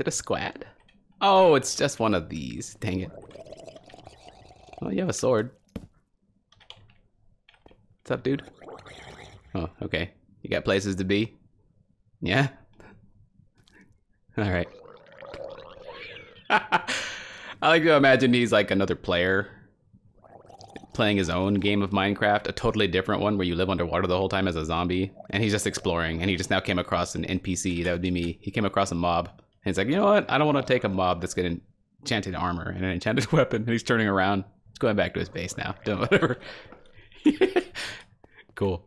it a squad? Oh, it's just one of these. Dang it. Oh, you have a sword. What's up, dude? Oh, okay. You got places to be? Yeah? Alright. I like to imagine he's like another player playing his own game of Minecraft, a totally different one where you live underwater the whole time as a zombie, and he's just exploring, and he just now came across an NPC. That would be me. He came across a mob, and he's like, you know what? I don't want to take a mob that's got enchanted armor and an enchanted weapon, and he's turning around. He's going back to his base now, doing whatever. Cool.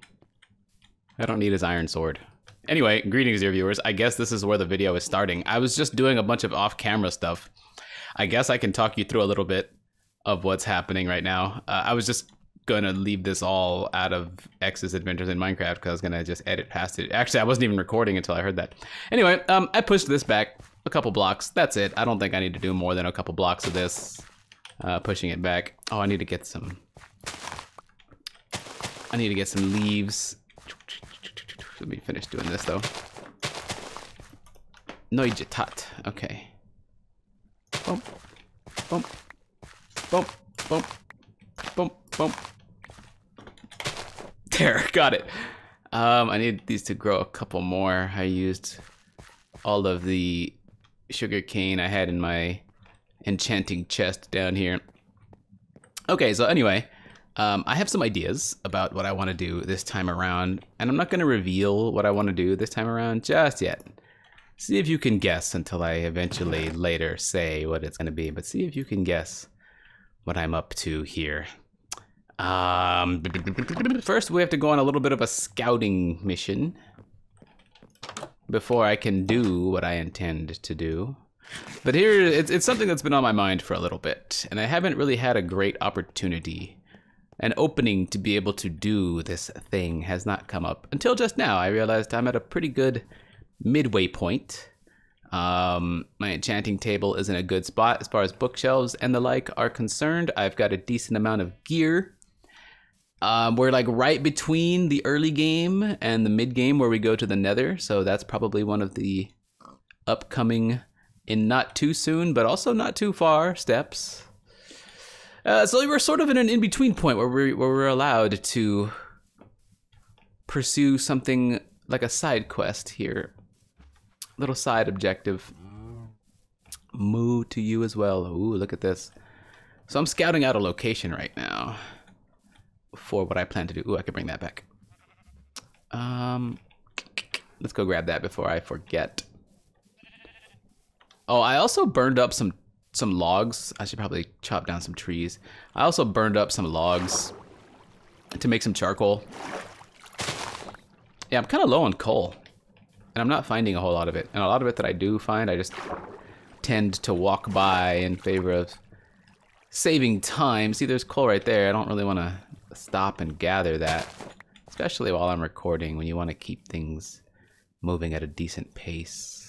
I don't need his iron sword. Anyway, greetings, dear viewers. I guess this is where the video is starting. I was just doing a bunch of off-camera stuff. I guess I can talk you through a little bit of what's happening right now. I was just gonna leave this all out of X's Adventures in Minecraft because I was gonna just edit past it. Actually, I wasn't even recording until I heard that. Anyway, I pushed this back a couple blocks. That's it. I don't think I need to do more than a couple blocks of this. Pushing it back. Oh, I need to get some leaves. Let me finish doing this though. Noijetat. Okay. Boom. Boom. Boom. Boom. Boom. Boom. There, got it. I need these to grow a couple more. I used all of the sugar cane I had in my enchanting chest down here. Okay, so anyway, I have some ideas about what I want to do this time around, and I'm not going to reveal what I want to do this time around just yet. See if you can guess until I eventually later say what it's going to be, but see if you can guess what I'm up to here. First, we have to go on a little bit of a scouting mission before I can do what I intend to do. But here, it's something that's been on my mind for a little bit, and I haven't really had a great opportunity. An opening to be able to do this thing has not come up until just now. I realized I'm at a pretty good midway point. My enchanting table is in a good spot as far as bookshelves and the like are concerned. I've got a decent amount of gear. We're like right between the early game and the mid game where we go to the nether. So that's probably one of the upcoming, in not too soon, but also not too far steps. So we're sort of in an in-between point where we're allowed to pursue something like a side quest here. Little side objective. Moo to you as well. Ooh, look at this. So I'm scouting out a location right now for what I plan to do. Ooh, I could bring that back. Let's go grab that before I forget. Oh, I also burned up some logs. I should probably chop down some trees. I also burned up some logs to make some charcoal. Yeah, I'm kind of low on coal, and I'm not finding a whole lot of it. And a lot of it that I do find, I just tend to walk by in favor of saving time. See, there's coal right there. I don't really want to stop and gather that, especially while I'm recording, when you want to keep things moving at a decent pace.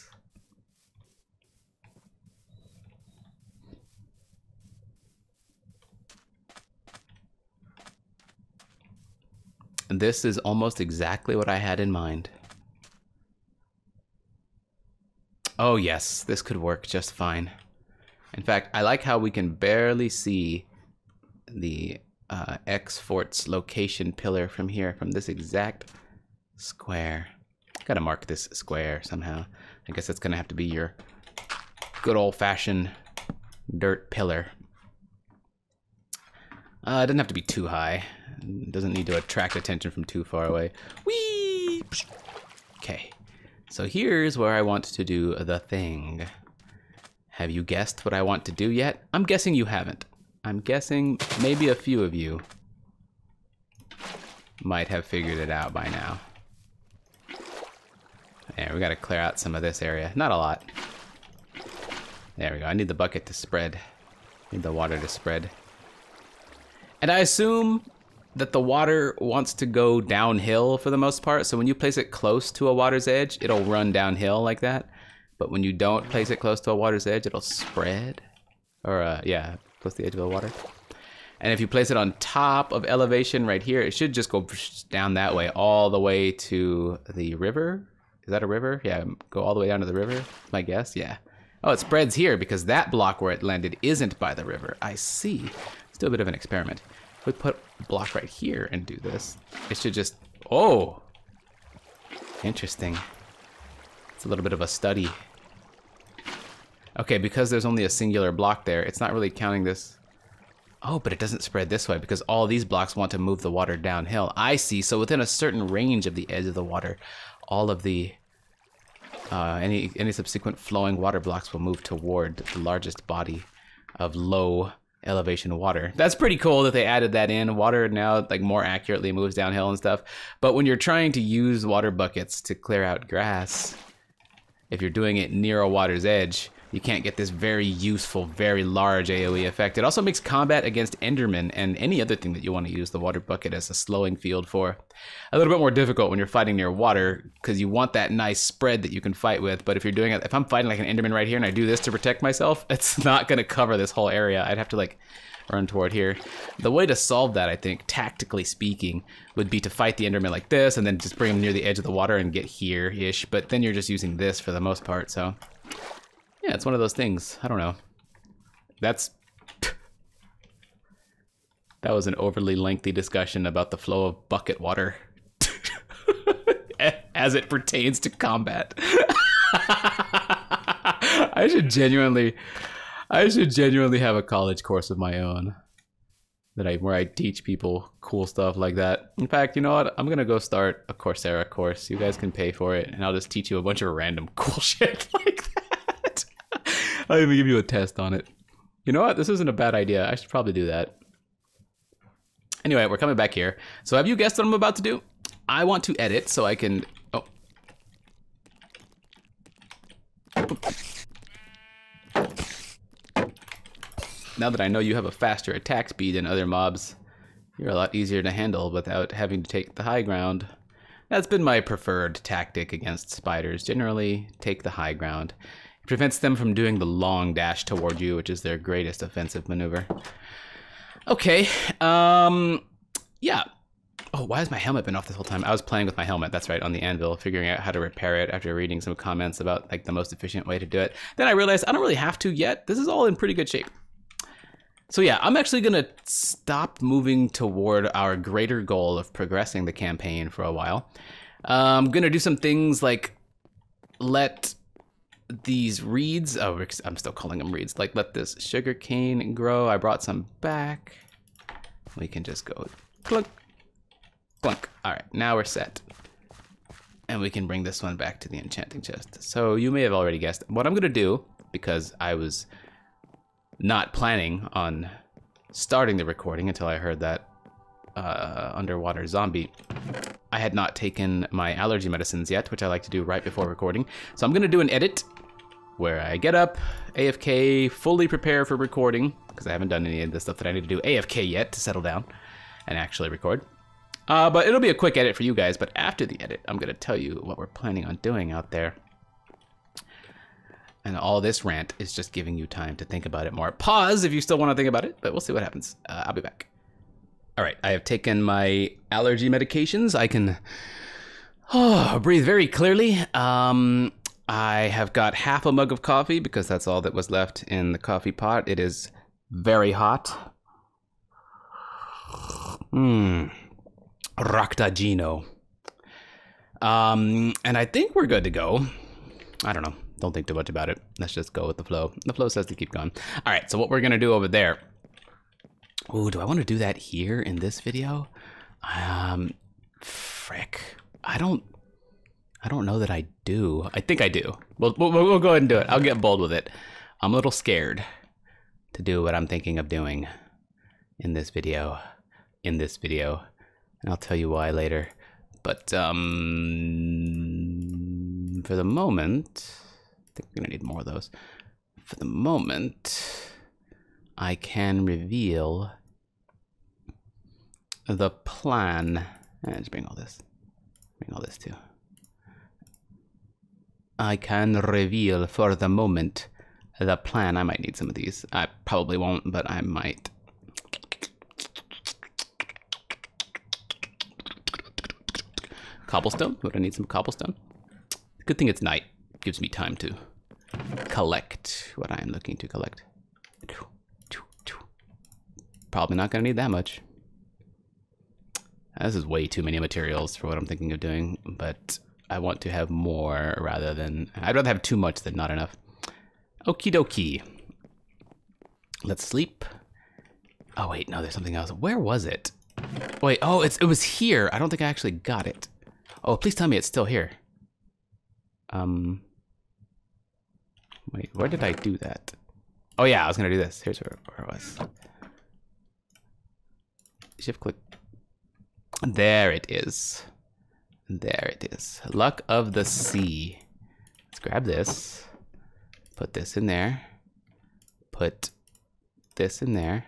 And this is almost exactly what I had in mind. Oh yes, this could work just fine. In fact, I like how we can barely see the X-Fort's location pillar from here, from this exact square. Gotta mark this square somehow. I guess it's gonna have to be your good old-fashioned dirt pillar. It doesn't have to be too high. It doesn't need to attract attention from too far away. Whee! Okay, so here's where I want to do the thing. Have you guessed what I want to do yet? I'm guessing you haven't. I'm guessing maybe a few of you might have figured it out by now. There, we gotta clear out some of this area. Not a lot. There we go. I need the bucket to spread. I need the water to spread. And I assume that the water wants to go downhill for the most part. So when you place it close to a water's edge, it'll run downhill like that. But when you don't place it close to a water's edge, it'll spread. Or yeah, close to the edge of the water. And if you place it on top of elevation right here, it should just go down that way, all the way to the river. Is that a river? Yeah, go all the way down to the river, my guess, yeah. Oh, it spreads here because that block where it landed isn't by the river. I see. Let's do a bit of an experiment. If we put a block right here and do this, it should just... Oh! Interesting. It's a little bit of a study. Okay, because there's only a singular block there, it's not really counting this. Oh, but it doesn't spread this way because all these blocks want to move the water downhill. I see. So within a certain range of the edge of the water, all of the any subsequent flowing water blocks will move toward the largest body of low elevation water. That's pretty cool that they added that in. Water now like more accurately moves downhill and stuff. But when you're trying to use water buckets to clear out grass, if you're doing it near a water's edge, you can't get this very useful, very large AoE effect. It also makes combat against Endermen and any other thing that you want to use the water bucket as a slowing field for a little bit more difficult when you're fighting near water, because you want that nice spread that you can fight with. But if you're doing it, if I'm fighting like an Enderman right here and I do this to protect myself, it's not going to cover this whole area. I'd have to like run toward here. The way to solve that, I think, tactically speaking, would be to fight the Enderman like this and then just bring him near the edge of the water and get here-ish. But then you're just using this for the most part, so... Yeah, it's one of those things. I don't know. That was an overly lengthy discussion about the flow of bucket water as it pertains to combat. I should genuinely have a college course of my own where I teach people cool stuff like that. In fact, you know what? I'm gonna go start a Coursera course. You guys can pay for it, and I'll just teach you a bunch of random cool shit like that. I'll even give you a test on it. You know what? This isn't a bad idea. I should probably do that. Anyway, we're coming back here. So have you guessed what I'm about to do? I want to edit so I can... Oh. Now that I know you have a faster attack speed than other mobs, you're a lot easier to handle without having to take the high ground. That's been my preferred tactic against spiders. Generally, take the high ground. Prevents them from doing the long dash toward you, which is their greatest offensive maneuver. Okay, yeah. Oh, why has my helmet been off this whole time? I was playing with my helmet, that's right, on the anvil, figuring out how to repair it after reading some comments about like the most efficient way to do it. Then I realized I don't really have to yet. This is all in pretty good shape. So yeah, I'm actually gonna stop moving toward our greater goal of progressing the campaign for a while. I'm gonna do some things like let these reeds, oh, I'm still calling them reeds, like let this sugar cane grow. I brought some back. We can just go clunk, clunk. All right, now we're set. And we can bring this one back to the enchanting chest. So you may have already guessed what I'm gonna do, because I was not planning on starting the recording until I heard that underwater zombie. I had not taken my allergy medicines yet, which I like to do right before recording. So I'm gonna do an edit where I get up, AFK, fully prepare for recording, because I haven't done any of the stuff that I need to do AFK yet to settle down and actually record. But it'll be a quick edit for you guys, but after the edit, I'm gonna tell you what we're planning on doing out there. And all this rant is just giving you time to think about it more. Pause if you still want to think about it, but we'll see what happens. I'll be back. All right, I have taken my allergy medications. I can breathe very clearly. I have got half a mug of coffee because that's all that was left in the coffee pot. It is very hot. Roctagino. And I think we're good to go. I don't know. Don't think too much about it. Let's just go with the flow. The flow says to keep going. All right, so what we're gonna do over there. Ooh, do I want to do that here in this video? Frick. I don't know that I do. I think I do. We'll go ahead and do it. I'll get bold with it. I'm a little scared to do what I'm thinking of doing in this video. And I'll tell you why later. But for the moment, I think we're gonna need more of those. For the moment, I can reveal the plan. Just bring all this. Bring all this too. I can reveal for the moment the plan. I might need some of these. I probably won't, but I might. Cobblestone? Would I need some cobblestone? Good thing it's night. Gives me time to collect what I am looking to collect. Probably not going to need that much. This is way too many materials for what I'm thinking of doing, but I want to have more rather than... I'd rather have too much than not enough. Okie dokie. Let's sleep. Oh wait, no, there's something else. Where was it? Wait, oh, it was here. I don't think I actually got it. Oh, please tell me it's still here. Wait, where did I do that? Oh yeah, I was gonna do this. Here's where it was. Shift click. There it is. There it is. Luck of the Sea. Let's grab this. Put this in there. Put this in there.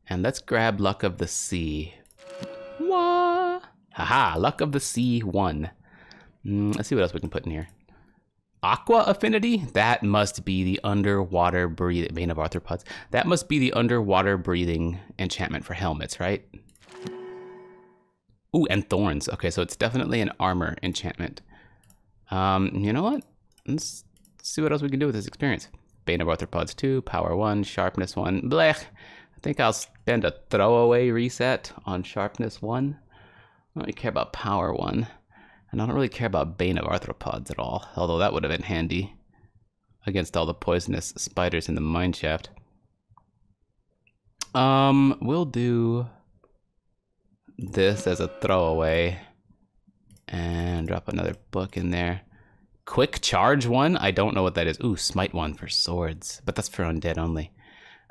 And let's grab Luck of the Sea. Wah! Haha, Luck of the Sea 1. Let's see what else we can put in here. Aqua Affinity? That must be the underwater breathing... Bane of Arthropods. That must be the underwater breathing enchantment for helmets, right? Ooh, and Thorns. Okay, so it's definitely an armor enchantment. You know what? Let's see what else we can do with this experience. Bane of Arthropods 2, Power 1, Sharpness 1. Blech! I think I'll spend a throwaway reset on Sharpness 1. I don't really care about Power 1. And I don't really care about Bane of Arthropods at all. Although that would have been handy against all the poisonous spiders in the mineshaft. We'll do this as a throwaway and drop another book in there. Quick Charge 1? I don't know what that is. Ooh, Smite 1 for swords, but that's for undead only.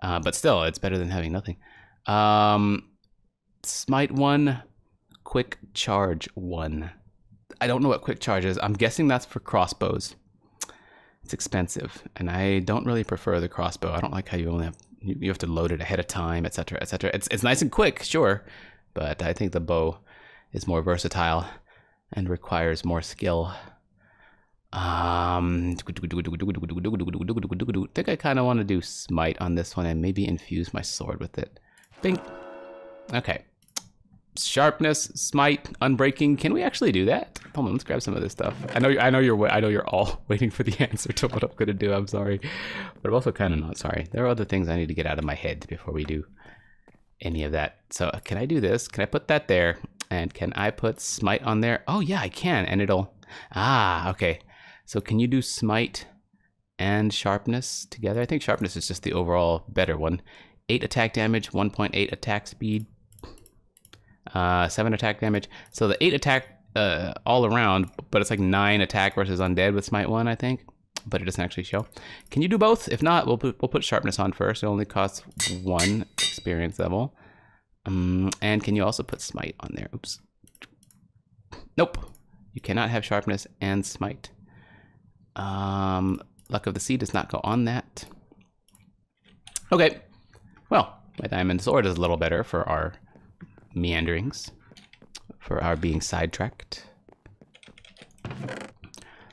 But still, it's better than having nothing. Smite 1, Quick Charge 1. I don't know what Quick Charge is. I'm guessing that's for crossbows. It's expensive, and I don't really prefer the crossbow. I don't like how you only have you have to load it ahead of time, etc., etc. It's nice and quick, sure, but I think the bow is more versatile and requires more skill. I think I kind of want to do Smite on this one and maybe infuse my sword with it. Bing. Okay. Sharpness, Smite, Unbreaking. Can we actually do that? Hold on, let's grab some of this stuff. I know you're all waiting for the answer to what I'm gonna do. I'm sorry, but I'm also kind of not sorry. There are other things I need to get out of my head before we do any of that. So can I do this? Can I put that there? And can I put Smite on there? Oh yeah, I can, and it'll. Okay. So can you do Smite and Sharpness together? I think Sharpness is just the overall better one. 8 attack damage, 1.8 attack speed. 7 attack damage. So the 8 attack all around, but it's like 9 attack versus undead with Smite 1, I think. But it doesn't actually show. Can you do both? If not, we'll put Sharpness on first. It only costs 1 experience level. And can you also put Smite on there? Oops. Nope. You cannot have Sharpness and Smite. Luck of the Sea does not go on that. Okay. Well, my diamond sword is a little better for our meanderings, for our being sidetracked.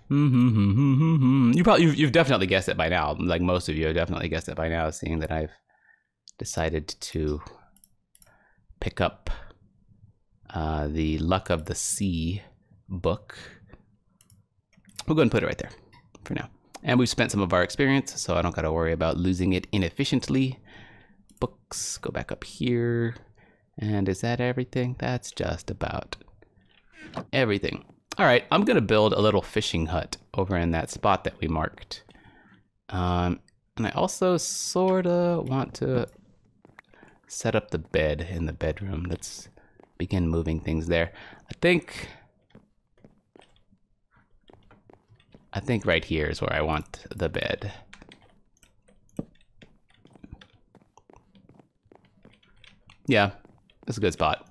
You've definitely guessed it by now. Like most of you have definitely guessed it by now, seeing that I've decided to pick up the Luck of the Sea book. We'll go and put it right there for now. And we've spent some of our experience, so I don't gotta worry about losing it inefficiently. Books, go back up here. And is that everything? That's just about everything. All right, I'm gonna build a little fishing hut over in that spot that we marked. And I also sorta want to set up the bed in the bedroom. Let's begin moving things there. I think right here is where I want the bed. Yeah, that's a good spot.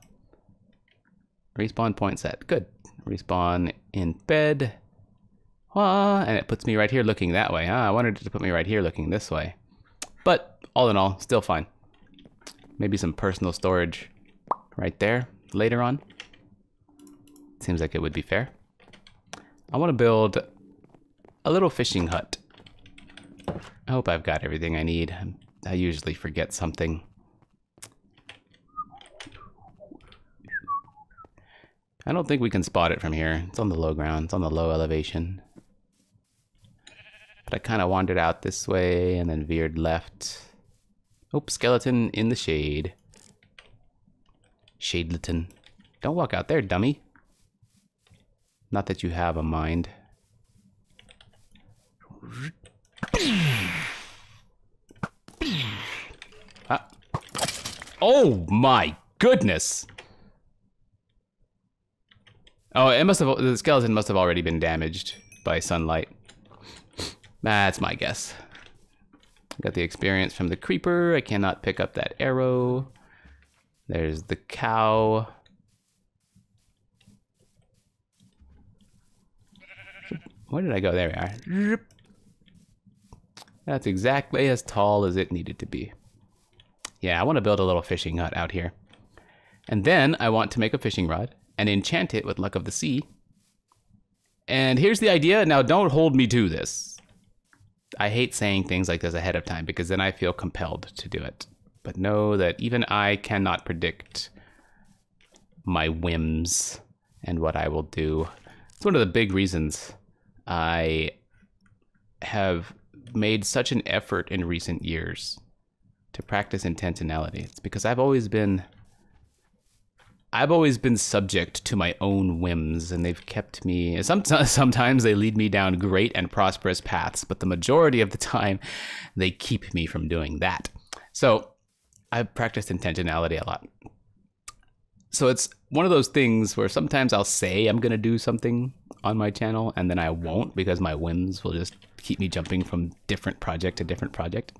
Respawn point set, good. Respawn in bed. And it puts me right here looking that way. I wanted it to put me right here looking this way. But all in all, still fine. Maybe some personal storage right there later on. Seems like it would be fair. I want to build a little fishing hut. I hope I've got everything I need. I usually forget something. I don't think we can spot it from here. It's on the low ground. It's on the low elevation. But I kind of wandered out this way and then veered left. Oh, skeleton in the shade. Shadeleton. Don't walk out there, dummy. Not that you have a mind. Ah. Oh my goodness! Oh, it must have. The skeleton must have already been damaged by sunlight. That's my guess. Got the experience from the creeper. I cannot pick up that arrow. There's the cow. Where did I go? There we are. That's exactly as tall as it needed to be. Yeah, I want to build a little fishing hut out here. And then I want to make a fishing rod and enchant it with Luck of the Sea. And here's the idea. Now, don't hold me to this. I hate saying things like this ahead of time because then I feel compelled to do it. But know that even I cannot predict my whims and what I will do. It's one of the big reasons I have made such an effort in recent years to practice intentionality. It's because I've always been subject to my own whims, and they've kept me. Sometimes they lead me down great and prosperous paths, but the majority of the time, they keep me from doing that. So I've practiced intentionality a lot. So it's one of those things where sometimes I'll say I'm gonna do something on my channel, and then I won't because my whims will just keep me jumping from different project to different project.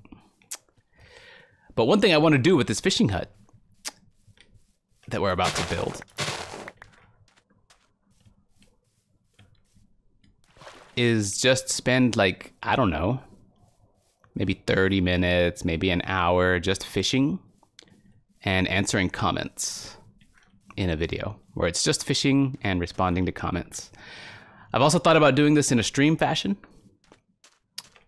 But one thing I want to do with this fishing hut that we're about to build is just spend like, I don't know, maybe 30 minutes, maybe an hour just fishing and answering comments in a video where it's just fishing and responding to comments. I've also thought about doing this in a stream fashion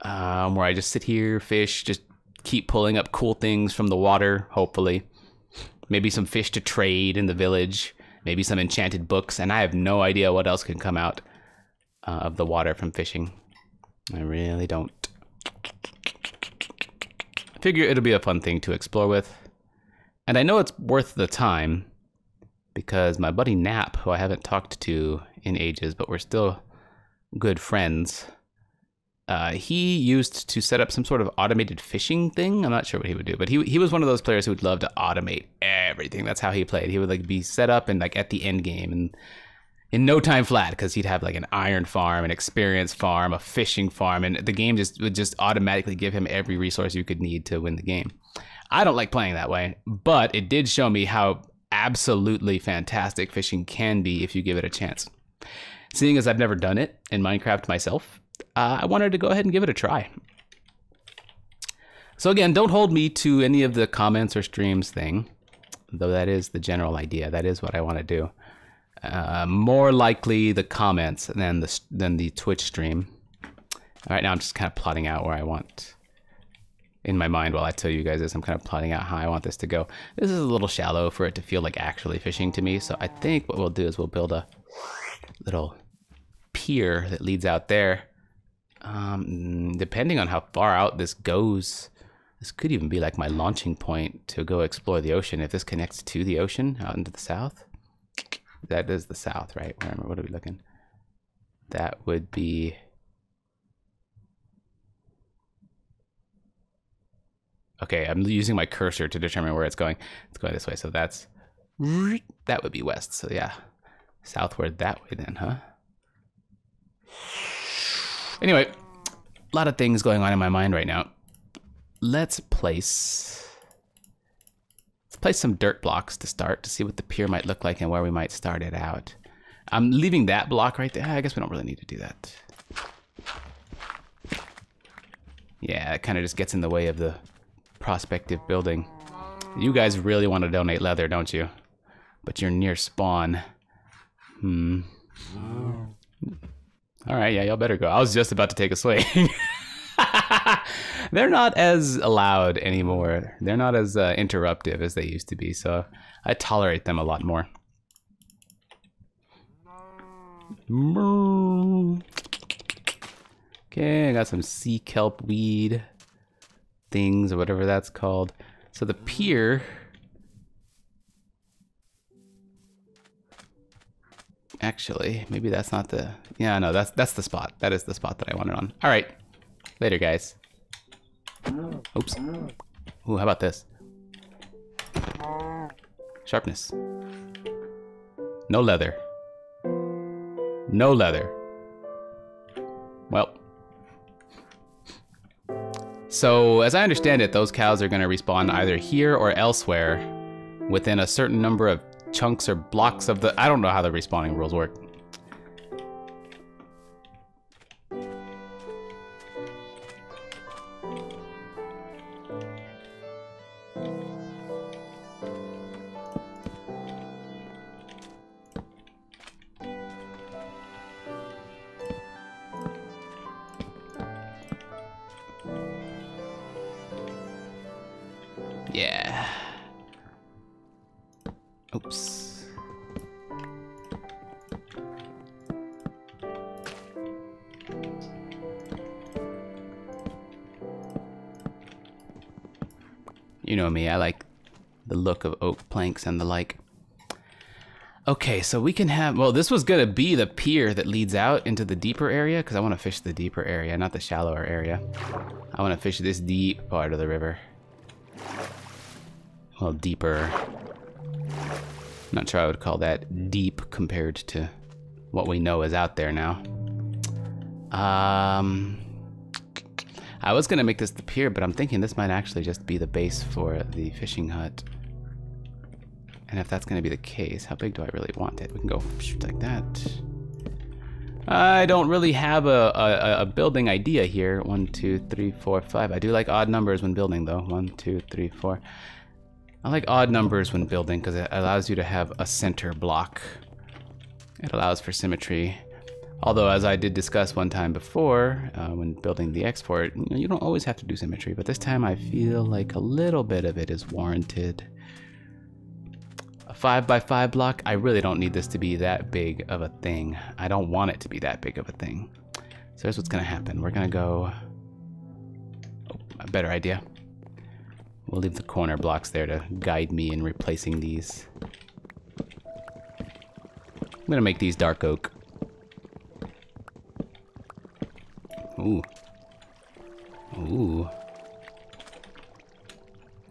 where I just sit here, fish, just keep pulling up cool things from the water, hopefully. Maybe some fish to trade in the village, maybe some enchanted books, and I have no idea what else can come out of the water from fishing. I really don't. I figure it'll be a fun thing to explore with. And I know it's worth the time because my buddy Nap, who I haven't talked to in ages, but we're still good friends, he used to set up some sort of automated fishing thing. I'm not sure what he would do, but he was one of those players who would love to automate everything. That's how he played. He would like be set up and like at the end game and in no time flat, because he'd have like an iron farm, an experience farm, a fishing farm, and the game would just automatically give him every resource you could need to win the game. I don't like playing that way, but it did show me how absolutely fantastic fishing can be if you give it a chance. Seeing as I've never done it in Minecraft myself, I wanted to go ahead and give it a try. So again, don't hold me to any of the comments or streams thing, though that is the general idea. That is what I want to do. More likely the comments than the Twitch stream. All right, now I'm just kind of plotting out where I want in my mind while I tell you guys this. I'm kind of plotting out how I want this to go. This is a little shallow for it to feel like actually fishing to me, so I think what we'll do is we'll build a little pier that leads out there. Depending on how far out this goes, this could even be like my launching point to go explore the ocean. If this connects to the ocean out into the south, that is the south, right? What are we looking? That would be, okay, I'm using my cursor to determine where it's going. It's going this way, so that would be west. So yeah, southward that way then, huh? Anyway, a lot of things going on in my mind right now. Let's place some dirt blocks to start to see what the pier might look like and where we might start it out. I'm leaving that block right there. I guess we don't really need to do that. Yeah, it kind of just gets in the way of the prospective building. You guys really want to donate leather, don't you? But you're near spawn. All right, yeah, y'all better go. I was just about to take a swing. They're not as loud anymore. They're not as interruptive as they used to be, so I tolerate them a lot more. Okay, I got some sea kelp weed things or whatever that's called. So the pier. Actually, maybe that's not the. Yeah, no, that's the spot. That is the spot that I wanted on. All right, later, guys. Oops. Ooh, how about this? Sharpness. No leather. No leather. Well. So, as I understand it, those cows are going to respawn either here or elsewhere within a certain number of chunks or blocks of the... I don't know how the respawning rules work. Yeah. Oops. You know me, I like the look of oak planks and the like. Okay, so we can have, well, this was gonna be the pier that leads out into the deeper area, because I want to fish the deeper area, not the shallower area. I want to fish this deep part of the river. Well, deeper. Not sure I would call that deep compared to what we know is out there now. I was gonna make this the pier, but I'm thinking this might actually just be the base for the fishing hut. And if that's gonna be the case, how big do I really want it? We can go like that. I don't really have a building idea here. 1, 2, 3, 4, 5. I do like odd numbers when building though. 1, 2, 3, 4. I like odd numbers when building because it allows you to have a center block. It allows for symmetry. Although, as I did discuss one time before, when building the export, you don't always have to do symmetry, but this time I feel like a little bit of it is warranted. A 5x5 block, I really don't need this to be that big of a thing. I don't want it to be that big of a thing. So here's what's gonna happen. We're gonna go... Oh, a better idea. We'll leave the corner blocks there to guide me in replacing these. I'm gonna make these dark oak. Ooh. Ooh.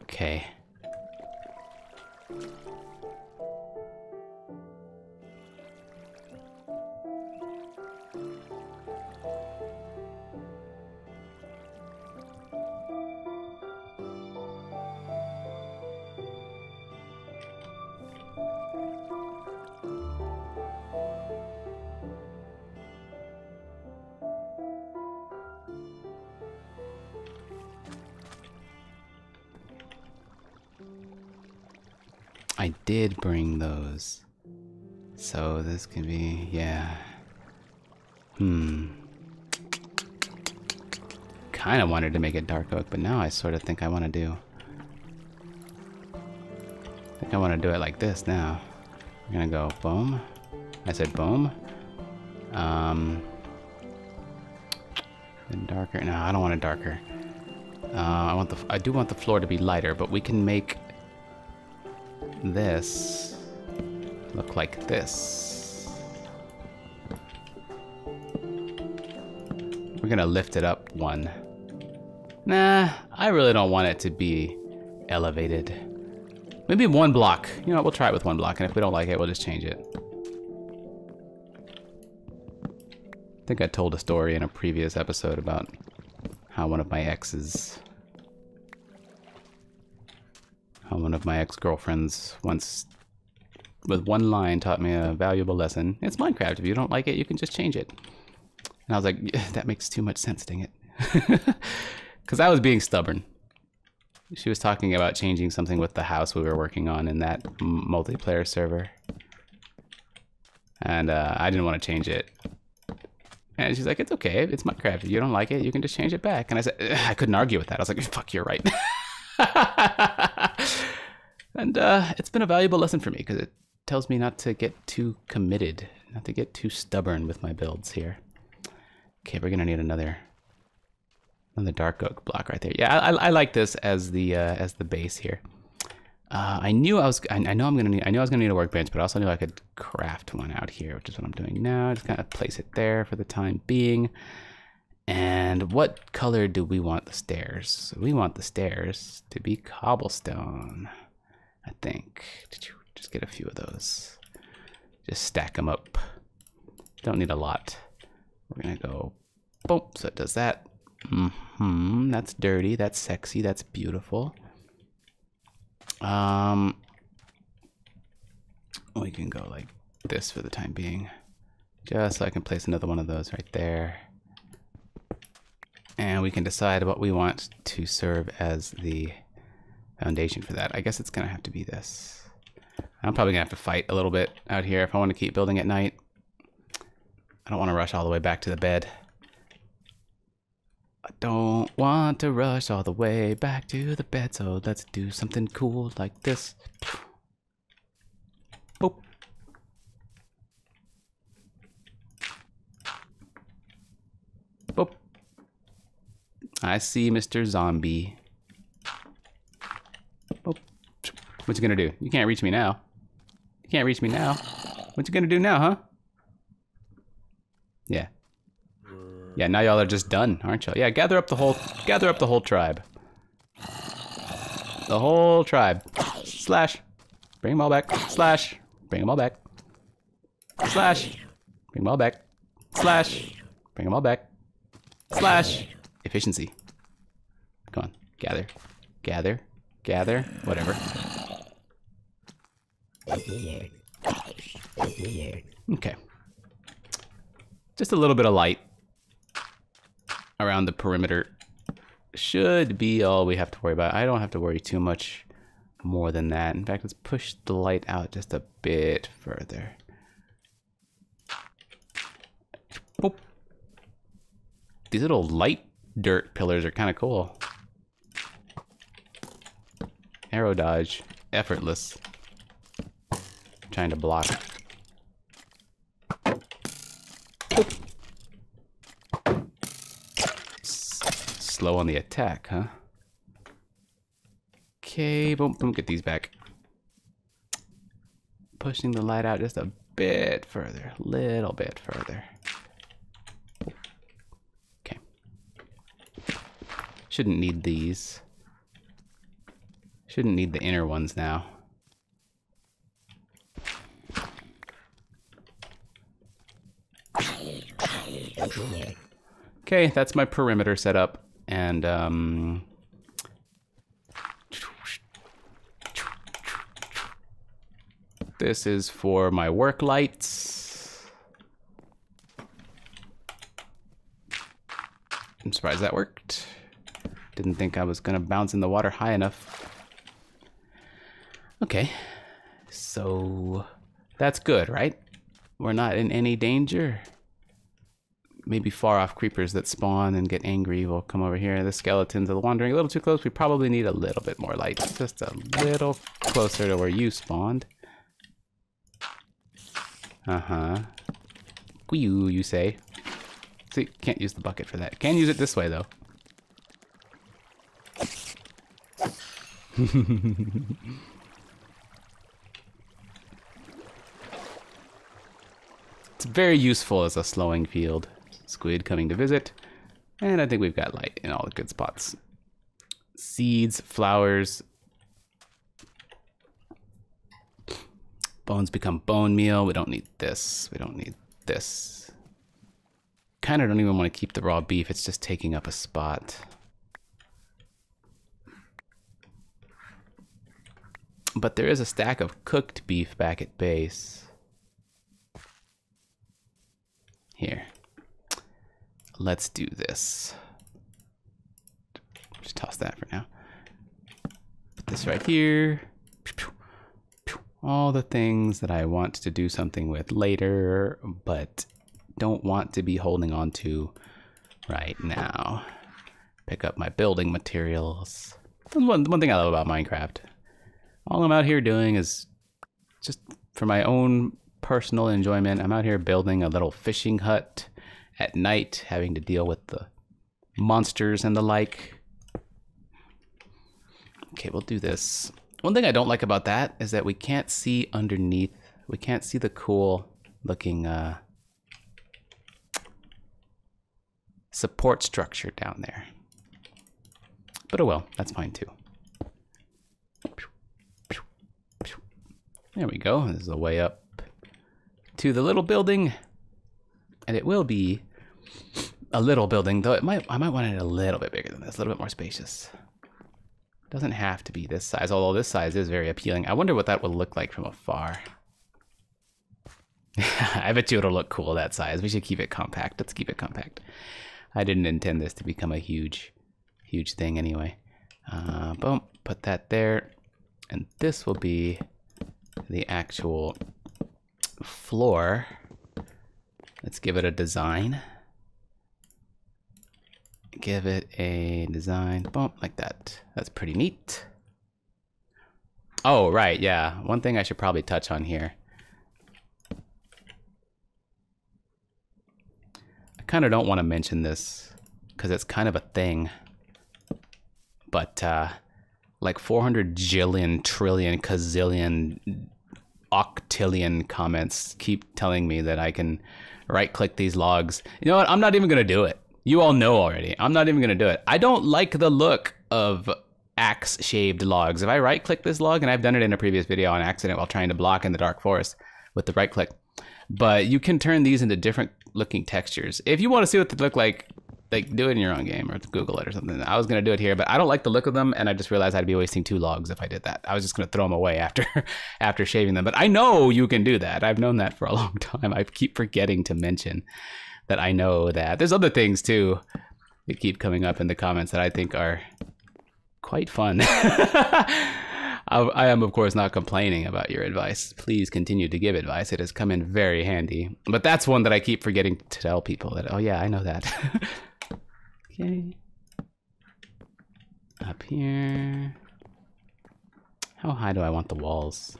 Okay. I did bring those. So this could be, yeah. Kind of wanted to make it dark oak, but now I sort of think I want to do... I think I want to do it like this now. We're gonna go boom. I said boom. And darker. No, I don't want it darker. I do want the floor to be lighter, but we can make this look like this. We're gonna lift it up one. Nah, I really don't want it to be elevated. Maybe one block. You know what, we'll try it with one block, and if we don't like it, we'll just change it. I think I told a story in a previous episode about how one of my ex-girlfriends once, with one line, taught me a valuable lesson. It's Minecraft. If you don't like it, you can just change it. And I was like, yeah, that makes too much sense, dang it. Because I was being stubborn. She was talking about changing something with the house we were working on in that multiplayer server. And I didn't want to change it. And she's like, it's okay, it's Minecraft. If you don't like it, you can just change it back. And I said, I couldn't argue with that. I was like, fuck, you're right. And it's been a valuable lesson for me because it tells me not to get too committed, not to get too stubborn with my builds here. Okay, we're gonna need another Another dark oak block right there. Yeah, I like this as the base here. I know I was gonna need a workbench, but I also knew I could craft one out here, which is what I'm doing now. Just kind of place it there for the time being. And what color do we want the stairs? We want the stairs to be cobblestone, I think. Just get a few of those. Just stack them up. Don't need a lot. We're gonna go boom, so it does that. That's dirty, that's sexy, that's beautiful. We can go like this for the time being. Just so I can place another one of those right there. And we can decide what we want to serve as the foundation for that. I guess it's gonna have to be this. I'm probably gonna have to fight a little bit out here if I want to keep building at night. I don't want to rush all the way back to the bed. I don't want to rush all the way back to the bed, so let's do something cool like this. Boop. Boop. I see Mr. Zombie. Boop. What's he gonna do? You can't reach me now. You can't reach me now. What you gonna do now, huh? Yeah. Yeah, now y'all are just done, aren't y'all? Yeah, gather up the whole tribe. The whole tribe. Slash. Bring them all back. Slash. Bring them all back. Slash. Bring them all back. Slash. Bring them all back. Slash. Efficiency. Come on. Gather. Gather. Gather. Whatever. Okay. Just a little bit of light around the perimeter should be all we have to worry about. I don't have to worry too much more than that. In fact, let's push the light out just a bit further. Boop. These little light dirt pillars are kind of cool. Arrow dodge, effortless. Trying to block. Slow on the attack, huh? Okay, boom, boom, get these back. Pushing the light out just a bit further, a little bit further. Okay. Shouldn't need these. Shouldn't need the inner ones now. Okay, that's my perimeter set up. And this is for my work lights. I'm surprised that worked. Didn't think I was gonna bounce in the water high enough. Okay, so that's good, right? We're not in any danger. Maybe far off creepers that spawn and get angry will come over here. The skeletons are wandering a little too close. We probably need a little bit more light. Just a little closer to where you spawned. Uh-huh. Queue, you say. See, can't use the bucket for that. Can use it this way, though. It's very useful as a slowing field. Squid coming to visit. And I think we've got light in all the good spots. Seeds, flowers. Bones become bone meal. We don't need this. We don't need this. Kind of don't even want to keep the raw beef. It's just taking up a spot. But there is a stack of cooked beef back at base. Here. Let's do this. Just toss that for now. Put this right here. All the things that I want to do something with later, but don't want to be holding on to right now. Pick up my building materials. One thing I love about Minecraft. All I'm out here doing is just for my own personal enjoyment. I'm out here building a little fishing hut at night, having to deal with the monsters and the like. Okay, we'll do this. One thing I don't like about that is that we can't see underneath. We can't see the cool looking support structure down there. But oh well, that's fine too. There we go. This is the way up to the little building. And it will be a little building, though I might want it a little bit bigger than this, a little bit more spacious. Doesn't have to be this size, although this size is very appealing. I wonder what that will look like from afar. I bet you it'll look cool that size. We should keep it compact. Let's keep it compact. I didn't intend this to become a huge thing anyway. Boom, put that there. And this will be the actual floor. Let's give it a design. Give it a design, boom, like that. That's pretty neat. Oh, right, yeah. One thing I should probably touch on here. I kind of don't want to mention this because it's kind of a thing. But like 400 jillion, trillion, gazillion, octillion comments keep telling me that I can right-click these logs. You know what? I'm not even going to do it. You all know already. I'm not even going to do it. I don't like the look of axe-shaved logs. If I right-click this log, and I've done it in a previous video on accident while trying to block in the dark forest with the right-click, but you can turn these into different looking textures. If you want to see what they look like do it in your own game or Google it or something. I was going to do it here, but I don't like the look of them, and I just realized I'd be wasting 2 logs if I did that. I was just going to throw them away after shaving them. But I know you can do that. I've known that for a long time. I keep forgetting to mention that I know that. There's other things too that keep coming up in the comments that I think are quite fun. I am, of course, not complaining about your advice. Please continue to give advice. It has come in very handy. But that's one that I keep forgetting to tell people that, oh yeah, I know that. Okay. Up here. How high do I want the walls?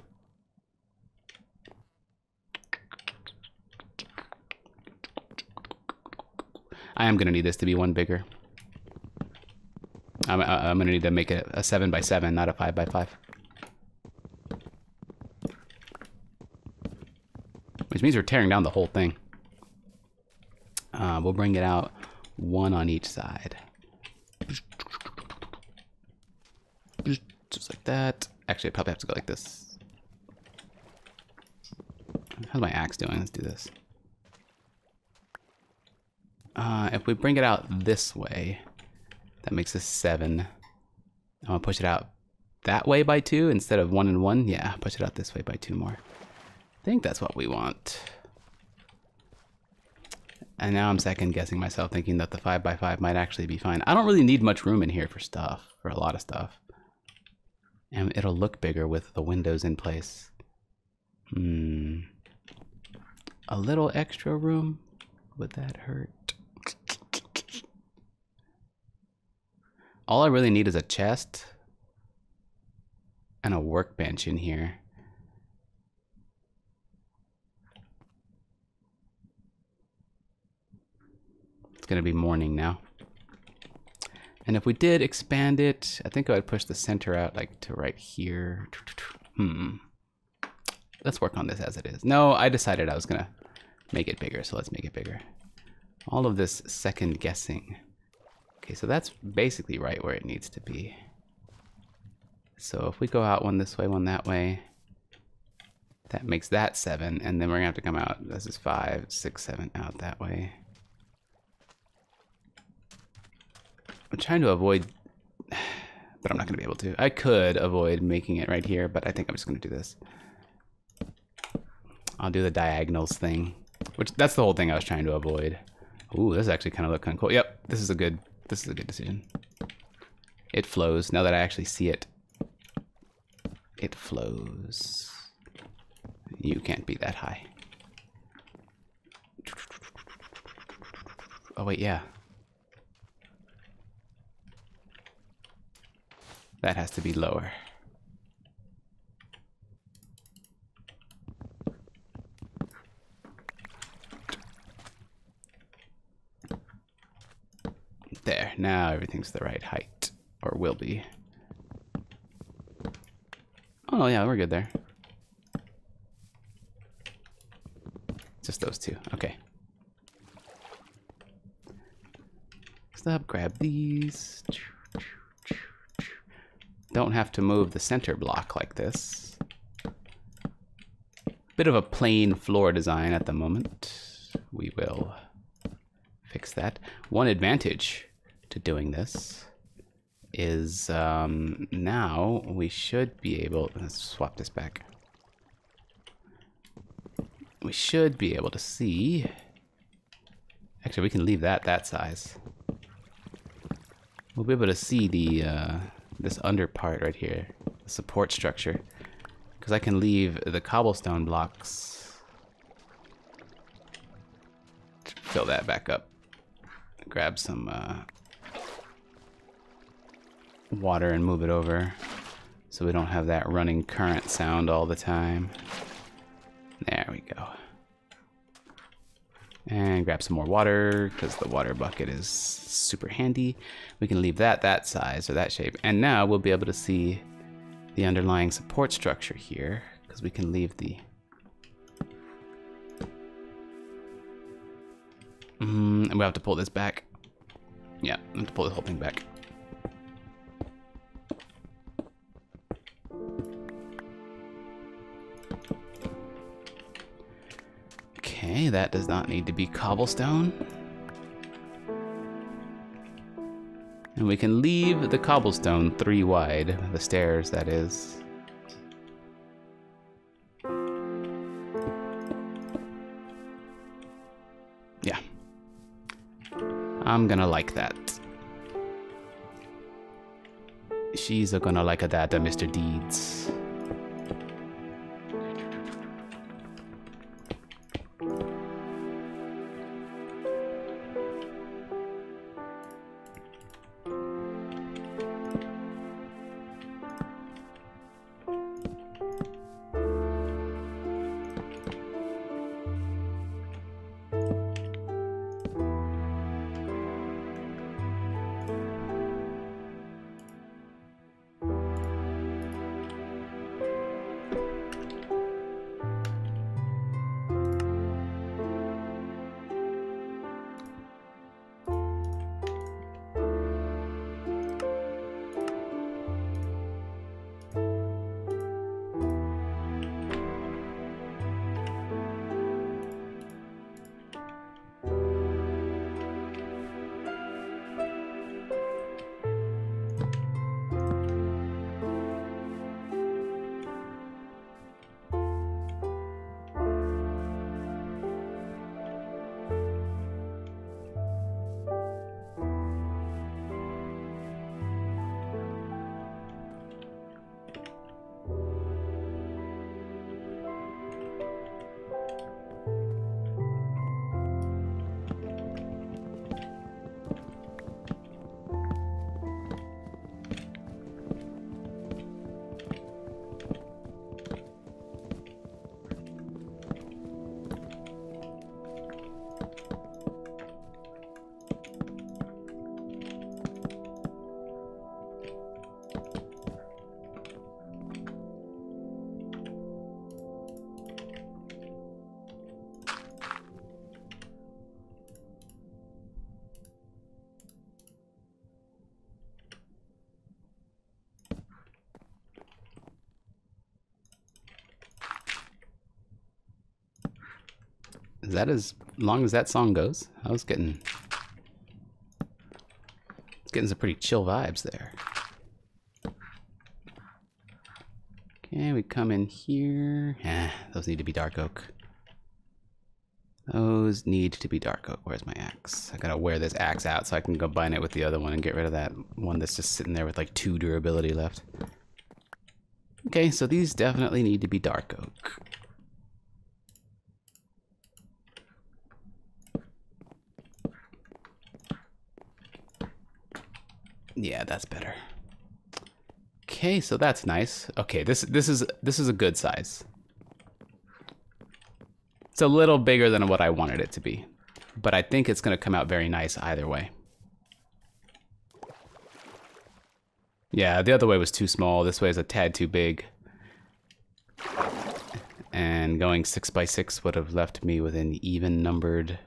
I am going to need this to be one bigger. I'm going to need to make it a 7 by 7, not a 5 by 5. Which means we're tearing down the whole thing. We'll bring it out 1 on each side. Just like that. Actually, I probably have to go like this. How's my axe doing? Let's do this. If we bring it out this way, that makes a 7. I'm gonna push it out that way by 2 instead of 1 and 1. Yeah, push it out this way by 2 more. I think that's what we want. And now I'm second guessing myself, thinking that the 5 by 5 might actually be fine. I don't really need much room in here for stuff, for a lot of stuff. And it'll look bigger with the windows in place. A little extra room? Would that hurt? All I really need is a chest and a workbench in here. It's gonna be morning now. And if we did expand it, I think I would push the center out like to right here. Let's work on this as it is. No, I decided I was gonna make it bigger, so let's make it bigger. All of this second guessing. Okay, so that's basically right where it needs to be. So if we go out 1 this way, 1 that way, that makes that 7, and then we're gonna have to come out, this is 5, 6, 7 out that way. I'm trying to avoid, but I'm not gonna be able to. I could avoid making it right here, but I think I'm just gonna do this. I'll do the diagonals thing, which that's the whole thing I was trying to avoid. Ooh, this actually kind of look kind of cool. Yep, this is a good decision. It flows. Now that I actually see it, it flows. You can't be that high. Oh wait, yeah. That has to be lower. There, now everything's the right height, or will be. Oh yeah, we're good there. Just those two, okay. Stop, grab these. Don't have to move the center block like this. Bit of a plain floor design at the moment. We will fix that. One advantage to doing this is now we should be able, let's swap this back. We should be able to see, actually we can leave that size. We'll be able to see the this under part right here, the support structure, because I can leave the cobblestone blocks. Fill that back up. Grab some water and move it over so we don't have that running current sound all the time. There we go. And grab some more water because the water bucket is super handy. We can leave that size or that shape. And now we'll be able to see the underlying support structure here because we can leave the... and we have to pull this back. Yeah, I have to pull the whole thing back. Okay, that does not need to be cobblestone. And we can leave the cobblestone 3 wide, the stairs that is. Yeah. I'm gonna like that. She's gonna like that, Mr. Deeds. Is that as long as that song goes? I was getting some pretty chill vibes there. Okay, we come in here. Those need to be dark oak. Those need to be dark oak. Where's my axe? I gotta wear this axe out so I can combine it with the other one and get rid of that one that's just sitting there with like 2 durability left. Okay, so these definitely need to be dark oak. Yeah, that's better. Okay, so that's nice. Okay, this is a good size. It's a little bigger than what I wanted it to be, but I think it's gonna come out very nice either way. Yeah, the other way was too small. This way is a tad too big. And going 6 by 6 would have left me with an even numbered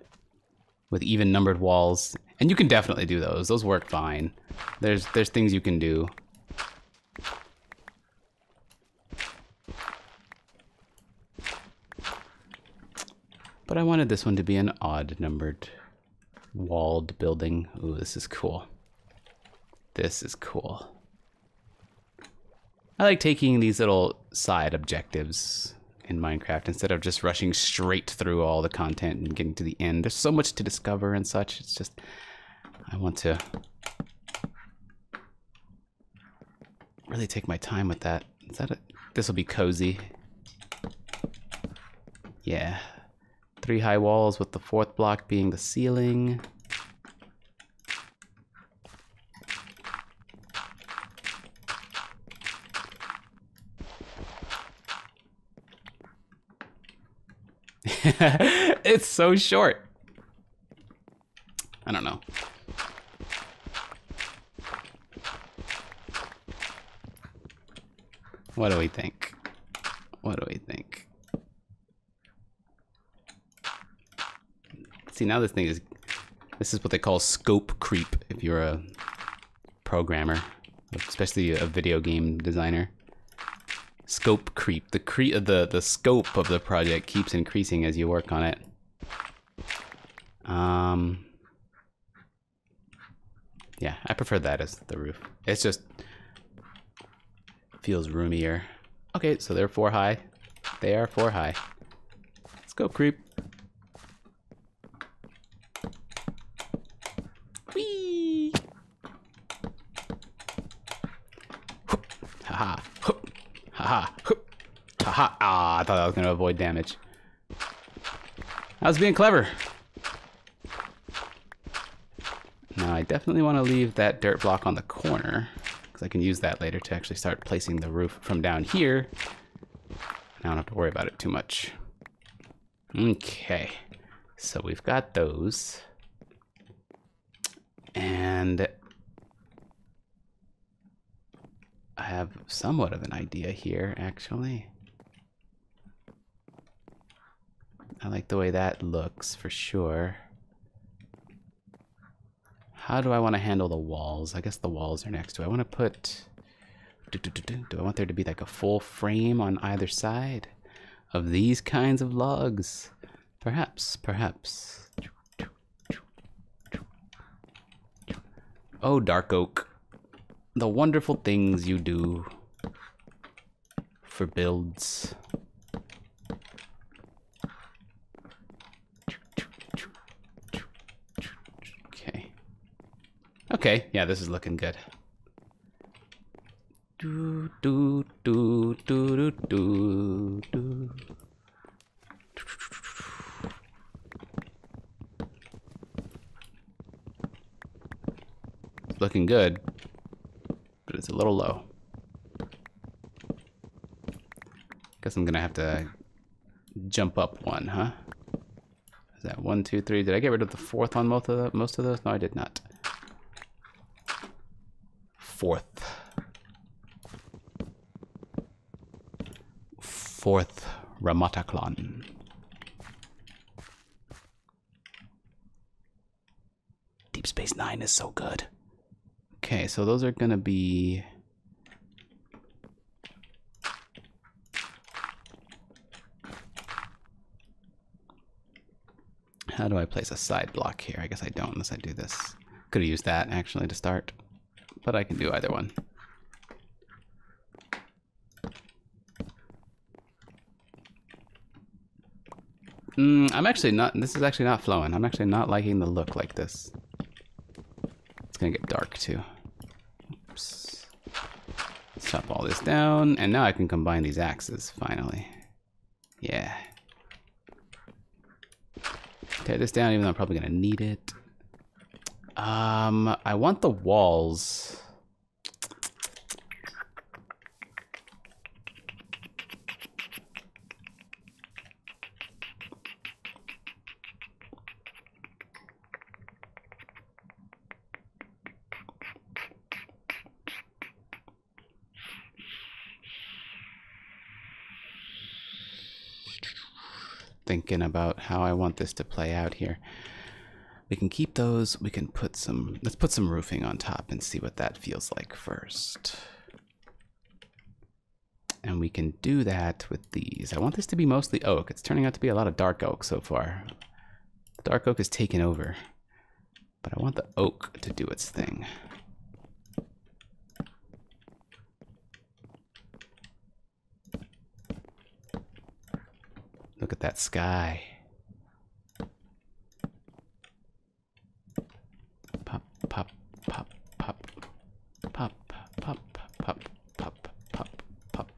walls. And you can definitely do those. Those work fine. There's things you can do. But I wanted this one to be an odd numbered walled building. Ooh, this is cool. This is cool. I like taking these little side objectives in Minecraft instead of just rushing straight through all the content and getting to the end. There's so much to discover and such. It's just, I want to really take my time with that. Is that it? This will be cozy. Yeah. 3 high walls with the 4th block being the ceiling. It's so short. I don't know. What do we think? What do we think? See, now this is what they call scope creep if you're a programmer, especially a video game designer. Scope creep. The scope of the project keeps increasing as you work on it. Yeah, I prefer that as the roof. It's just feels roomier. Okay, so they're 4 high. They are 4 high. Scope creep. Whee! Haha. Haha. Haha. Ah, I thought I was gonna avoid damage. I was being clever. Now I definitely want to leave that dirt block on the corner because I can use that later to actually start placing the roof from down here. I don't have to worry about it too much. Okay, so we've got those. And I have somewhat of an idea here, actually. I like the way that looks for sure. How do I want to handle the walls? I guess the walls are next. Do I want to put... Do I want there to be like a full frame on either side of these kinds of logs? Perhaps, perhaps. Oh, Dark Oak. The wonderful things you do for builds. Okay. Okay, yeah, this is looking good. Do do do do do do do. It's looking good, but it's a little low. Guess I'm gonna have to jump up one, huh? Is that 1, 2, 3? Did I get rid of the 4th on most of those? No, I did not. 4th. 4th Ramataclan. Deep Space Nine is so good. Okay, so those are gonna be... How do I place a side block here? I guess I don't unless I do this. Could have used that actually to start, but I can do either one. I'm actually not, this is actually not flowing. I'm actually not liking the look like this. It's gonna get dark too. Oops. Let's chop all this down, and now I can combine these axes, finally. Yeah. Tear this down even though I'm probably gonna need it. I want the walls. thinking about how I want this to play out here. We can keep those. We can put some, let's put some roofing on top and see what that feels like first. And we can do that with these. I want this to be mostly oak. It's turning out to be a lot of dark oak so far. The dark oak is taking over, but I want the oak to do its thing. Look at that sky. Pop, pop, pop, pop, pop, pop, pop, pop, pop, pop.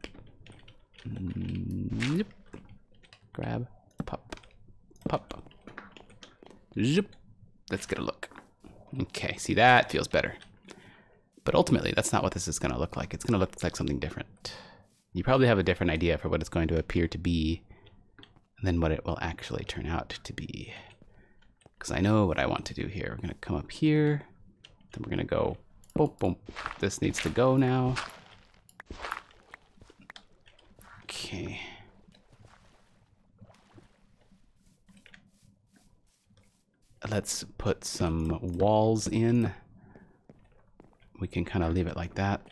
Yep. Grab, pop, pop. Zip. Let's get a look. Okay, see, that feels better. But ultimately, that's not what this is going to look like. It's going to look like something different. You probably have a different idea for what it's going to appear to be than what it will actually turn out to be. Because I know what I want to do here. We're going to come up here. Then we're going to go, boom, boom. This needs to go now. Okay. Let's put some walls in. We can kind of leave it like that.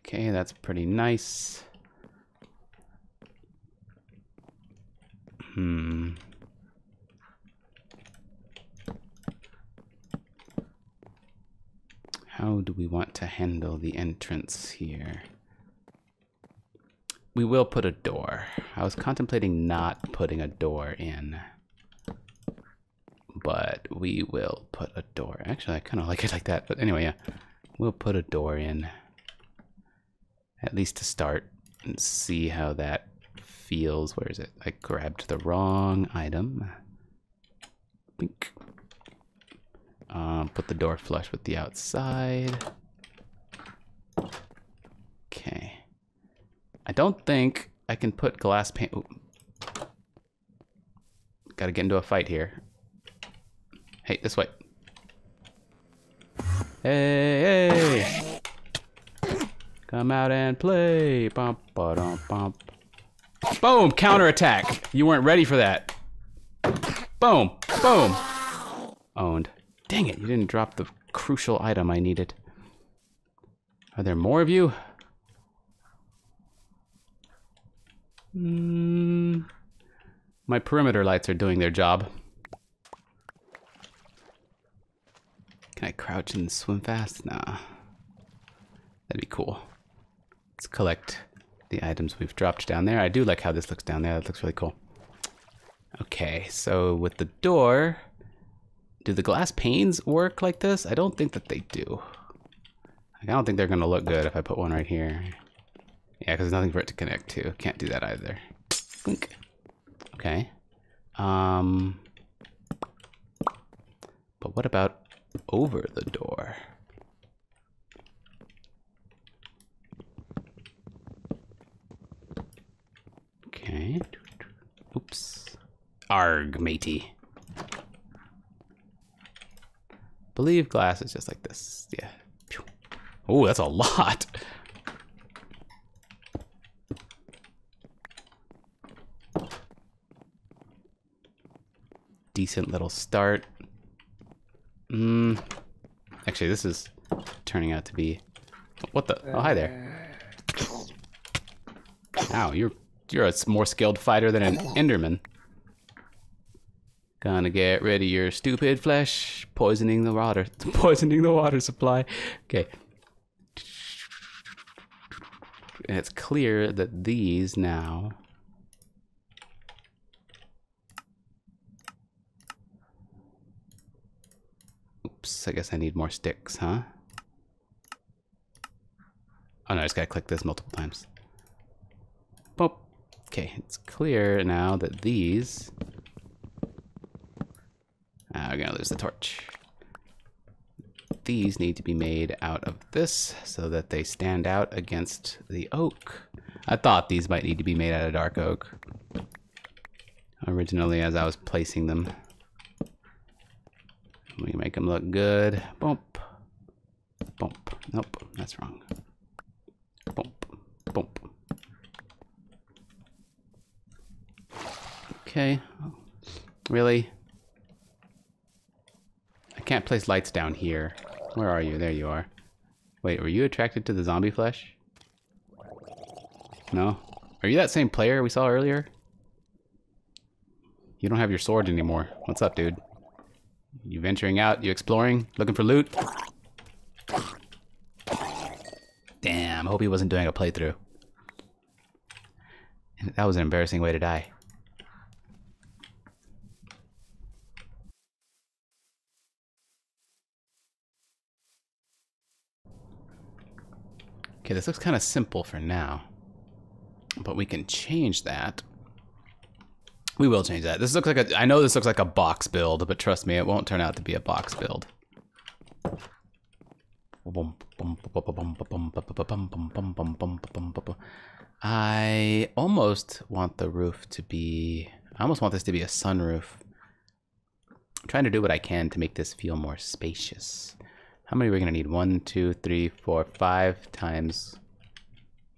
Okay, that's pretty nice. How do we want to handle the entrance here? We will put a door. I was contemplating not putting a door in, but we will put a door. Actually, I kind of like it like that, but anyway, yeah. We'll put a door in, at least to start, and see how that feels. Where is it? I grabbed the wrong item. Bink. Put the door flush with the outside. Okay. I don't think I can put glass pane. Gotta get into a fight here. Hey, this way. Hey, hey! Come out and play. Bum, ba-dum, bum. Boom! Counterattack. You weren't ready for that. Boom! Boom! Owned. Dang it! You didn't drop the crucial item I needed. Are there more of you? My perimeter lights are doing their job. Can I crouch and swim fast? Nah. That'd be cool. Let's collect the items we've dropped down there. I do like how this looks down there. That looks really cool. Okay, so with the door, do the glass panes work like this? I don't think that they do. I don't think they're gonna look good if I put one right here. Yeah, because there's nothing for it to connect to. Can't do that either. Blink. Okay. But what about over the door? Okay. Oops. Arg, matey. Believe glass is just like this. Yeah. Oh, that's a lot. Decent little start. Actually, this is turning out to be... What the? Oh, hi there. Ow, you're a more skilled fighter than an Enderman. Gonna get rid of your stupid flesh. Poisoning the water. Poisoning the water supply. Okay. And it's clear that these now... Oops, I guess I need more sticks, huh? Oh no, I just gotta click this multiple times. Boop. Okay, it's clear now that these... we're gonna lose the torch. These need to be made out of this so that they stand out against the oak. I thought these might need to be made out of dark oak originally as I was placing them. We make them look good. Bump. Bump. Nope, that's wrong. Bump. Bump. Okay. Really? I can't place lights down here. Where are you? There you are. Wait, were you attracted to the zombie flesh? No? Are you that same player we saw earlier? You don't have your sword anymore. What's up, dude? You venturing out? You exploring? Looking for loot? Damn, I hope he wasn't doing a playthrough. That was an embarrassing way to die. Okay, this looks kind of simple for now. But we can change that. We will change that. This looks like a... I know this looks like a box build, but trust me, it won't turn out to be a box build. I almost want the roof to be... I almost want this to be a sunroof. I'm trying to do what I can to make this feel more spacious. How many are we going to need? 1, 2, 3, 4, 5 times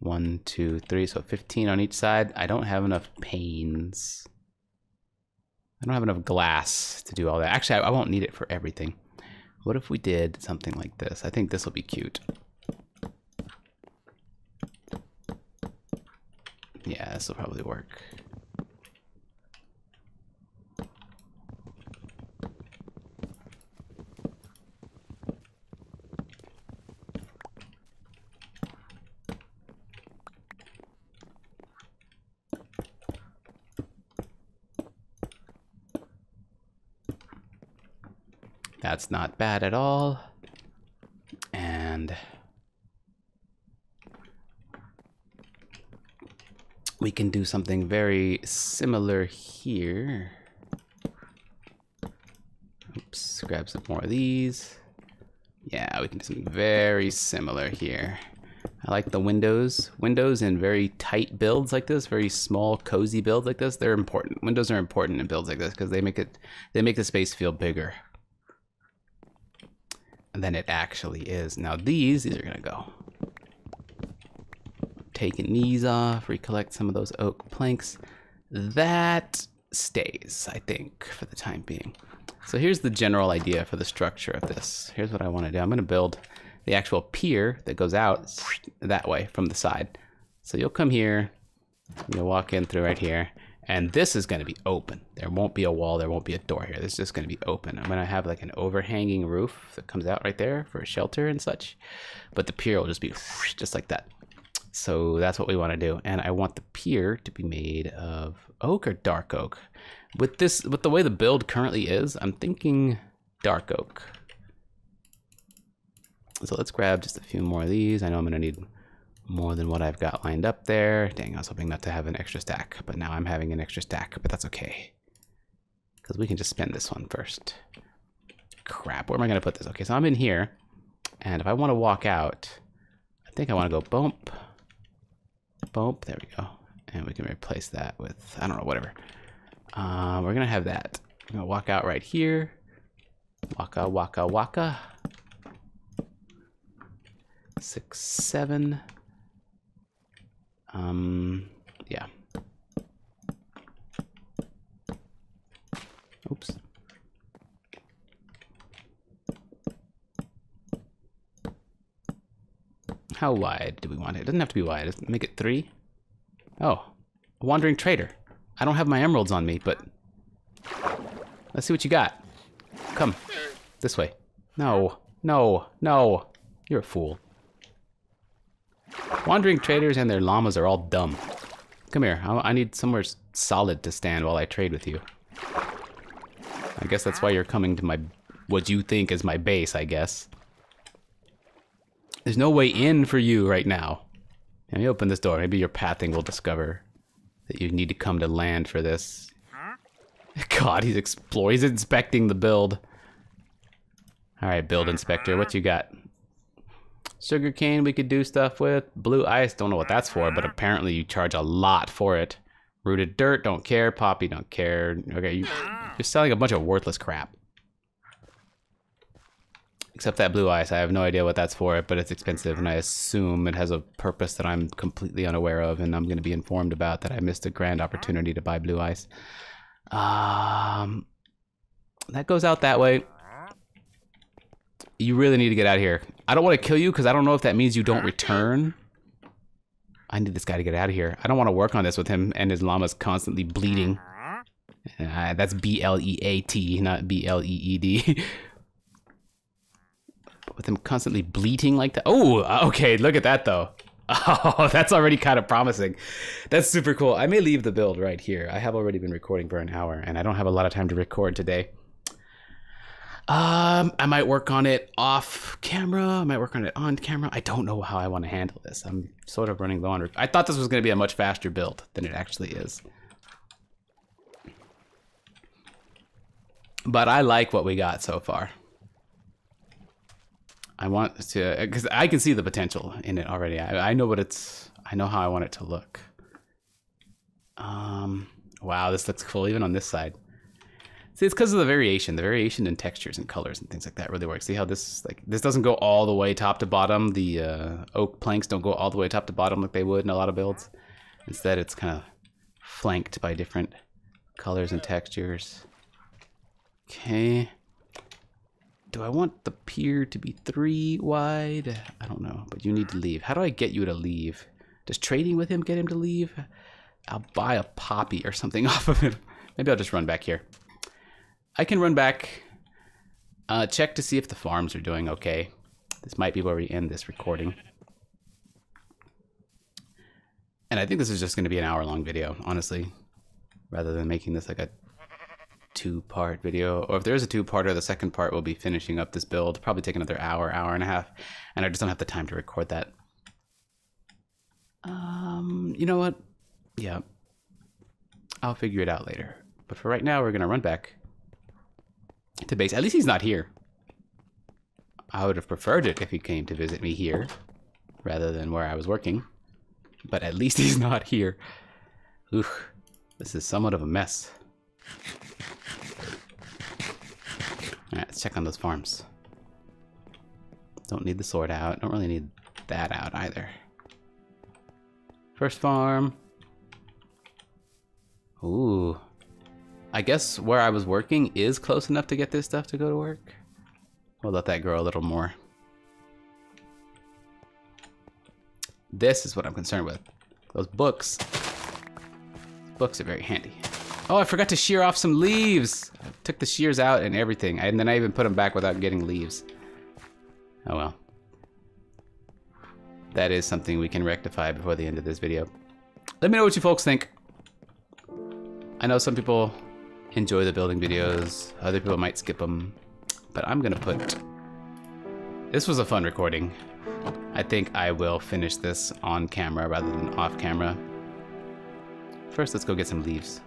1, 2, 3. So 15 on each side. I don't have enough panes. I don't have enough glass to do all that. Actually, I won't need it for everything. What if we did something like this? I think this will be cute. Yeah, this will probably work. That's not bad at all. And we can do something very similar here. Oops, grab some more of these. Yeah, we can do something very similar here. I like the windows. Windows in very tight builds like this, very small, cozy builds like this, they're important. Windows are important in builds like this because they make the space feel bigger than it actually is. Now these are gonna go. Taking these off, recollect some of those oak planks. That stays, I think, for the time being. So here's the general idea for the structure of this. Here's what I want to do. I'm gonna build the actual pier that goes out that way from the side. So you'll come here, you'll walk in through right here, and this is going to be open. There won't be a wall, there won't be a door here. This is just going to be open. I'm going to have like an overhanging roof that comes out right there for a shelter and such. But the pier will just be just like that. So that's what we want to do. And I want the pier to be made of oak or dark oak. With the way the build currently is, I'm thinking dark oak. So let's grab just a few more of these. I know I'm going to need more than what I've got lined up there. Dang, I was hoping not to have an extra stack, but now I'm having an extra stack, but that's okay. Because we can just spend this one first. Crap, where am I going to put this? Okay, so I'm in here, and if I want to walk out, I think I want to go bump, bump, there we go. And we can replace that with, I don't know, whatever. We're going to have that. I'm going to walk out right here. Waka, waka, waka. 6, 7. Yeah. Oops. How wide do we want it? It doesn't have to be wide. Let's make it 3. Oh, a wandering trader. I don't have my emeralds on me, but let's see what you got. Come, this way. No, no, no. You're a fool. Wandering traders and their llamas are all dumb. Come here. I need somewhere solid to stand while I trade with you. I guess that's why you're coming to my, what you think is my base, I guess. There's no way in for you right now. Let me open this door. Maybe your pathing will discover that you need to come to land for this. God, he's inspecting the build. All right, build inspector, what you got? Sugarcane we could do stuff with. Blue ice, don't know what that's for, but apparently you charge a lot for it. Rooted dirt, don't care. Poppy, don't care. Okay, you're selling a bunch of worthless crap. Except that blue ice. I have no idea what that's for, but it's expensive, and I assume it has a purpose that I'm completely unaware of, and I'm going to be informed about that I missed a grand opportunity to buy blue ice. That goes out that way. You really need to get out of here. I don't want to kill you because I don't know if that means you don't return. I need this guy to get out of here. I don't want to work on this with him and his llama's constantly bleeding. That's B-L-E-A-T, not B-L-E-E-D. With him constantly bleating like that. Oh, okay, look at that though. Oh, that's already kind of promising. That's super cool. I may leave the build right here. I have already been recording for an hour, and I don't have a lot of time to record today. I might work on it off camera. I might work on it on camera. I don't know how I want to handle this. I'm sort of running low on. I thought this was going to be a much faster build than it actually is. But I like what we got so far. I want to, because I can see the potential in it already. I know what it's, I know how I want it to look. Wow, this looks cool even on this side. See, it's because of the variation in textures and colors and things like that really works. See how this, like, this doesn't go all the way top to bottom. The oak planks don't go all the way top to bottom like they would in a lot of builds. Instead, it's kind of flanked by different colors and textures. Okay. Do I want the pier to be 3 wide? I don't know, but you need to leave. How do I get you to leave? Does trading with him get him to leave? I'll buy a poppy or something off of him. Maybe I'll just run back here. I can run back, check to see if the farms are doing okay. This might be where we end this recording. And I think this is just going to be an hour-long video, honestly, rather than making this like a 2-part video. Or if there's a 2-parter, the second part will be finishing up this build. Probably take another hour, hour and a half, and I just don't have the time to record that. You know what? Yeah, I'll figure it out later. But for right now, we're gonna run back to base. At least he's not here. I would have preferred it if he came to visit me here rather than where I was working. But at least he's not here. Ooh, this is somewhat of a mess. Alright, let's check on those farms. Don't need the sword out. Don't really need that out either. First farm. Ooh. I guess where I was working is close enough to get this stuff to go to work. We'll let that grow a little more. This is what I'm concerned with. Those books. Books are very handy. Oh, I forgot to shear off some leaves. I took the shears out and everything. And then I even put them back without getting leaves. Oh well. That is something we can rectify before the end of this video. Let me know what you folks think. I know some people enjoy the building videos. Other people might skip them. But I'm gonna put... This was a fun recording. I think I will finish this on camera rather than off camera. First, let's go get some leaves.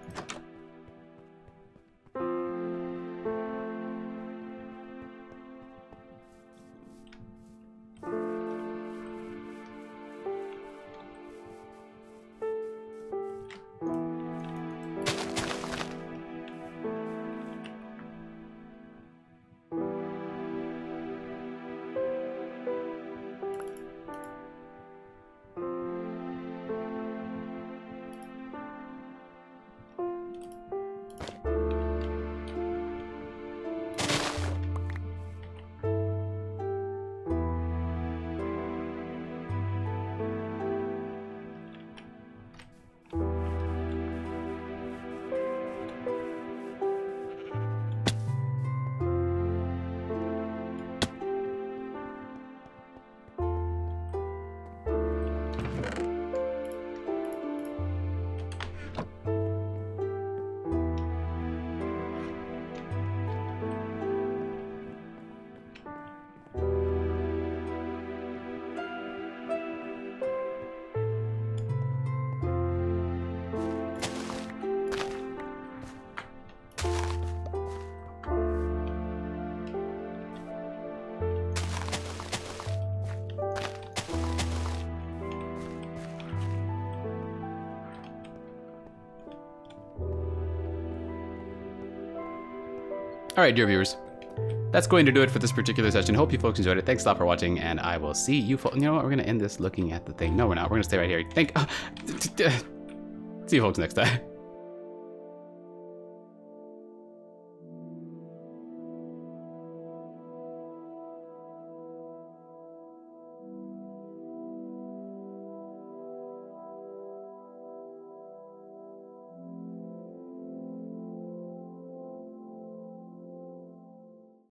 All right, dear viewers, that's going to do it for this particular session. Hope you folks enjoyed it. Thanks a lot for watching, and I will see you folks. You know what? We're going to end this looking at the thing. No, we're not. We're going to stay right here. See you folks next time.